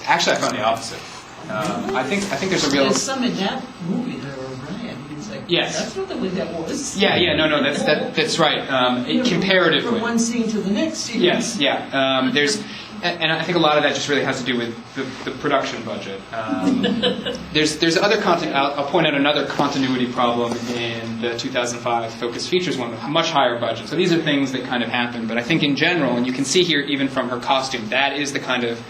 Actually, I found the opposite. I think there's a real... There's some in that movie that are Ryan. It's like, Yes. that's not the way that was. No, that's right. Comparatively. From one scene to the next scene. Yes, yeah. And I think a lot of that just really has to do with the production budget. There's other content. I'll point out another continuity problem in the 2005 Focus Features one with a much higher budget. So these are things that kind of happen. But I think in general, and you can see here even from her costume, that is the kind of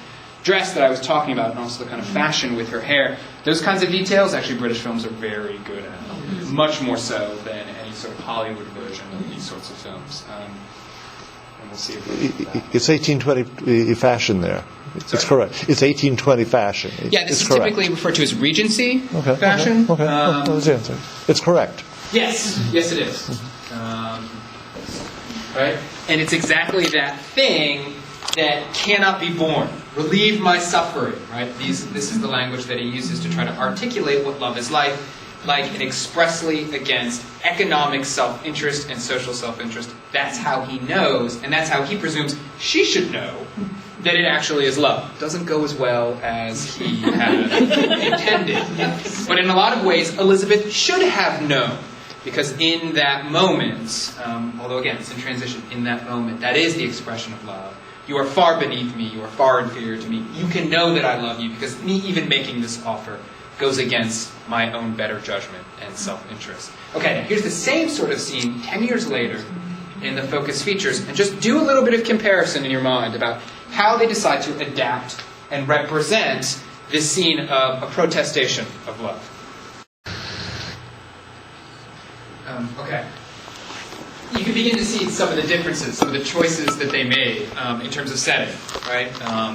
dress that I was talking about, and also the kind of fashion with her hair. Those kinds of details, actually, British films are very good at. Much more so than any sort of Hollywood version of these sorts of films. And we'll see if it's 1820 fashion there. It's correct. It's 1820 fashion. This is typically referred to as Regency fashion. Okay. That's the answer. It's correct. Yes, it is. Right? And it's exactly that thing that cannot be born. Relieve my suffering. Right? This is the language that he uses to try to articulate what love is like and expressly against economic self-interest and social self-interest. That's how he knows, and that's how he presumes she should know that it actually is love. It doesn't go as well as he had intended. But in a lot of ways, Elizabeth should have known. Because in that moment, although again, it's in transition, in that moment, that is the expression of love. You are far beneath me, you are far inferior to me. You can know that I love you because me even making this offer goes against my own better judgment and self-interest. Okay, now here's the same sort of scene 10 years later in the Focus Features, and just do a little bit of comparison in your mind about how they decide to adapt and represent this scene of a protestation of love. Okay. You can begin to see some of the differences, some of the choices that they made in terms of setting, right?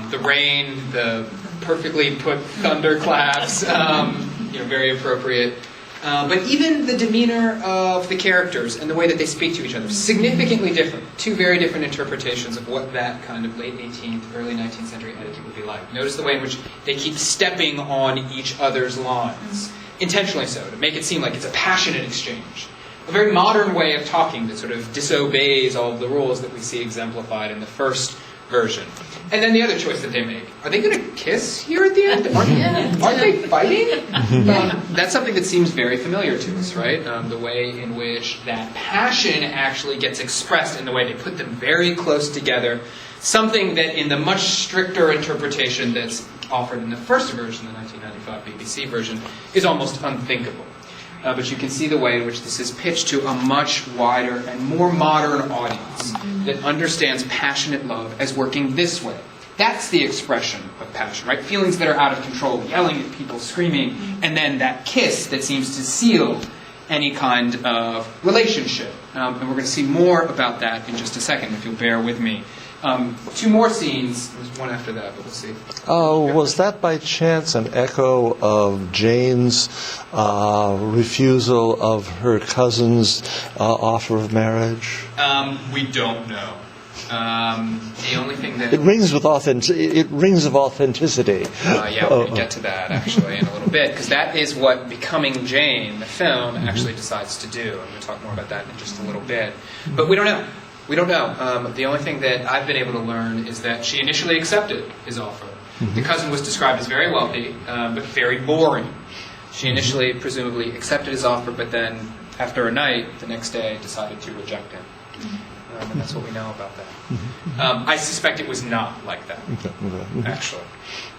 The rain, the perfectly put thunderclaps, very appropriate. But even the demeanor of the characters and the way that they speak to each other, significantly different. Two very different interpretations of what that kind of late 18th, early 19th century etiquette would be like. Notice the way in which they keep stepping on each other's lines, intentionally so, to make it seem like it's a passionate exchange. A very modern way of talking that sort of disobeys all of the rules that we see exemplified in the first version. And then the other choice that they make. Are they going to kiss here at the end? Aren't they fighting? That's something that seems very familiar to us, right? The way in which that passion actually gets expressed in the way they put them very close together. Something that in the much stricter interpretation that's offered in the first version, the 1995 BBC version, is almost unthinkable. But you can see the way in which this is pitched to a much wider and more modern audience that understands passionate love as working this way. That's the expression of passion, right? Feelings that are out of control, yelling at people, screaming, and then that kiss that seems to seal any kind of relationship. And we're going to see more about that in just a second, if you'll bear with me. Two more scenes. There's one after that, but we'll see. Was that by chance an echo of Jane's refusal of her cousin's offer of marriage? We don't know. The only thing that... It rings of authenticity. We're going to get to that, actually, in a little bit, because that is what Becoming Jane, the film, actually decides to do. And we'll talk more about that in just a little bit. But we don't know. We don't know. The only thing that I've been able to learn is that she initially accepted his offer. The cousin was described as very wealthy, but very boring. She initially, presumably, accepted his offer, but then, after a night, the next day, decided to reject him. And that's what we know about that. I suspect it was not like that, actually.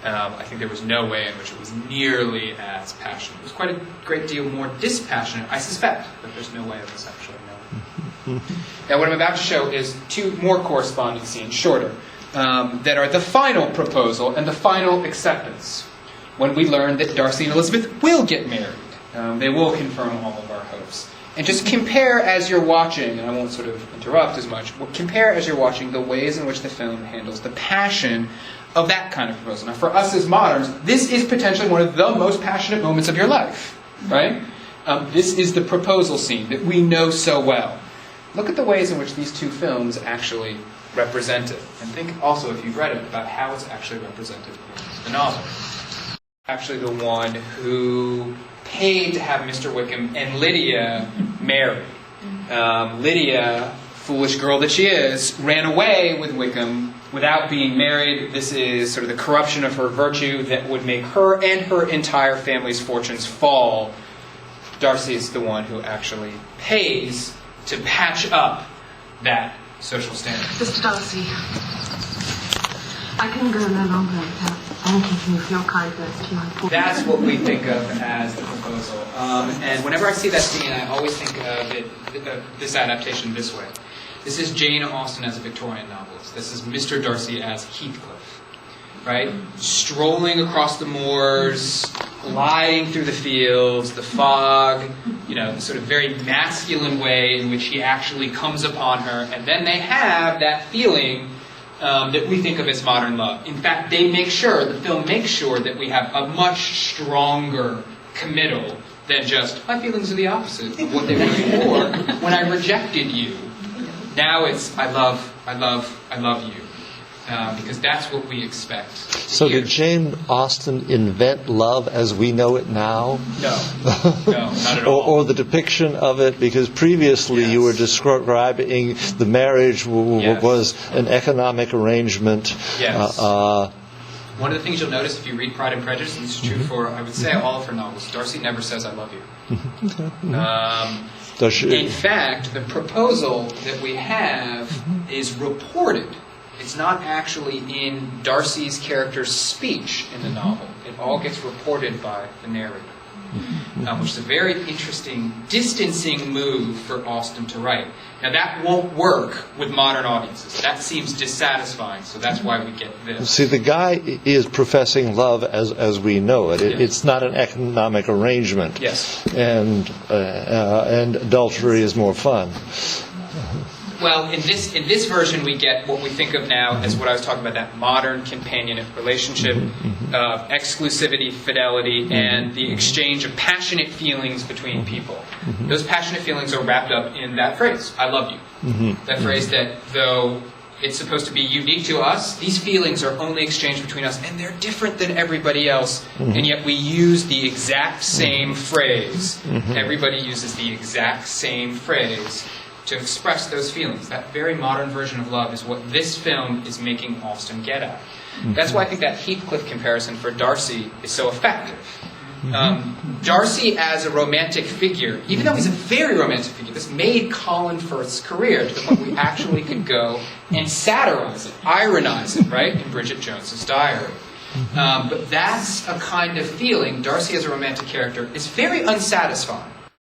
I think there was no way in which it was nearly as passionate. It was quite a great deal more dispassionate, I suspect, but there's no way of us actually knowing. Now, what I'm about to show is two more corresponding scenes, shorter, that are the final proposal and the final acceptance, when we learn that Darcy and Elizabeth will get married. They will confirm all of our hopes. And just compare as you're watching, and I won't sort of interrupt as much, but compare as you're watching the ways in which the film handles the passion of that kind of proposal. Now, for us as moderns, this is potentially one of the most passionate moments of your life, right? This is the proposal scene that we know so well. Look at the ways in which these two films actually represent it. And think also, if you've read it, about how it's actually represented in the novel. Actually the one who paid to have Mr. Wickham and Lydia marry. Lydia, foolish girl that she is, ran away with Wickham without being married. This is sort of the corruption of her virtue that would make her and her entire family's fortunes fall. Darcy is the one who actually pays to patch up that social standard. Mr. Darcy, I can go no longer without thanking you for your kindness to my poor. That's what we think of as the proposal. And whenever I see that scene, I always think of this adaptation this way. This is Jane Austen as a Victorian novelist. This is Mr. Darcy as Heathcliff, right? Strolling across the moors, gliding through the fields, the fog, the sort of very masculine way in which he actually comes upon her. And then they have that feeling that we think of as modern love. In fact, the film makes sure that we have a much stronger committal than just, my feelings are the opposite of what they were before when I rejected you. Now it's, I love you. Because that's what we expect. So did Jane Austen invent love as we know it now? No, not at all. Or the depiction of it, because previously you were describing the marriage was an economic arrangement. Yes. One of the things you'll notice if you read Pride and Prejudice, and this is true for, I would say, all of her novels, Darcy never says, I love you. In fact, the proposal that we have is reported. It's not actually in Darcy's character's speech in the novel. It all gets reported by the narrator, which is a very interesting distancing move for Austen to write. Now, that won't work with modern audiences. That seems dissatisfying, so that's why we get this. See, the guy is professing love as we know it. It's not an economic arrangement. Yes. And adultery is more fun. Well, in this version, we get what we think of now as what I was talking about, that modern companionate relationship, exclusivity, fidelity, and the exchange of passionate feelings between people. Those passionate feelings are wrapped up in that phrase, I love you. That phrase that, though it's supposed to be unique to us, these feelings are only exchanged between us, and they're different than everybody else, and yet we use the exact same phrase. Everybody uses the exact same phrase to express those feelings. That very modern version of love is what this film is making Austen get at. That's why I think that Heathcliff comparison for Darcy is so effective. Darcy as a romantic figure, even though he's a very romantic figure, this made Colin Firth's career to the point we actually could go and satirize it, ironize it, right, in Bridget Jones's Diary. But that's a kind of feeling, Darcy as a romantic character, is very unsatisfying.